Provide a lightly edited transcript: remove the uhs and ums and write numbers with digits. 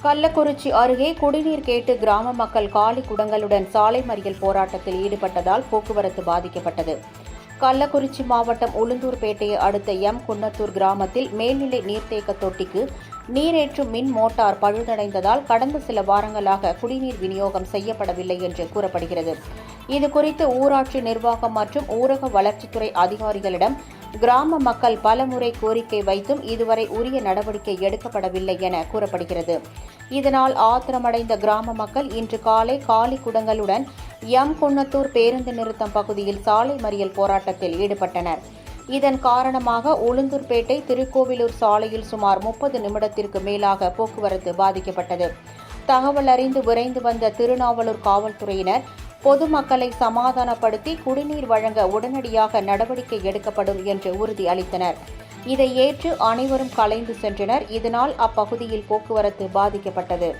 கள்ளக்குறிச்சி அருகே குடிநீர் கேட்டு கிராம மக்கள் காலி குடங்களுடன் சாலை மறியல் போராட்டத்தில் ஈடுபட்டதால் போக்குவரத்து பாதிக்கப்பட்டது. கள்ளக்குறிச்சி மாவட்டம் உளுந்தூர்பேட்டையை அடுத்த குன்னத்தூர் கிராமத்தில் மேல்நிலை நீர்த்தேக்க தொட்டிக்கு நீரேற்றும் மின் மோட்டார் பழுதடைந்ததால் கடந்த சில வாரங்களாக குடிநீர் விநியோகம் செய்யப்படவில்லை என்று கூறப்படுகிறது. இதுகுறித்து ஊராட்சி நிர்வாகம் மற்றும் ஊரக வளர்ச்சித்துறை அதிகாரிகளிடம் கிராம மக்கள் பலமுறை கோரிக்கை வைத்தும் இதுவரை உரிய நடவடிக்கை எடுக்கப்படவில்லை என கூறப்படுகிறது. இதனால் ஆத்திரமடைந்த கிராம மக்கள் இன்று காலை காலி குடங்களுடன் குன்னத்தூர் பேருந்து நிறுத்தம் பகுதியில் சாலை மறியல் போராட்டத்தில் ஈடுபட்டனர். இதன் காரணமாக உளுந்தூர்பேட்டை திருக்கோவிலூர் சாலையில் சுமார் 30 நிமிடத்திற்கு மேலாக போக்குவரத்து பாதிக்கப்பட்டது. தகவல் அறிந்து விரைந்து வந்த திருநாவலூர் காவல்துறையினர் பொதுமக்களை சமாதானப்படுத்தி குடிநீர் வழங்க உடனடியாக நடவடிக்கை எடுக்கப்படும் என்று உறுதி அளித்தனர். இதை ஏற்று அனைவரும் கலைந்து சென்றனர். இதனால் அப்பகுதியில் போக்குவரத்து பாதிக்கப்பட்டது.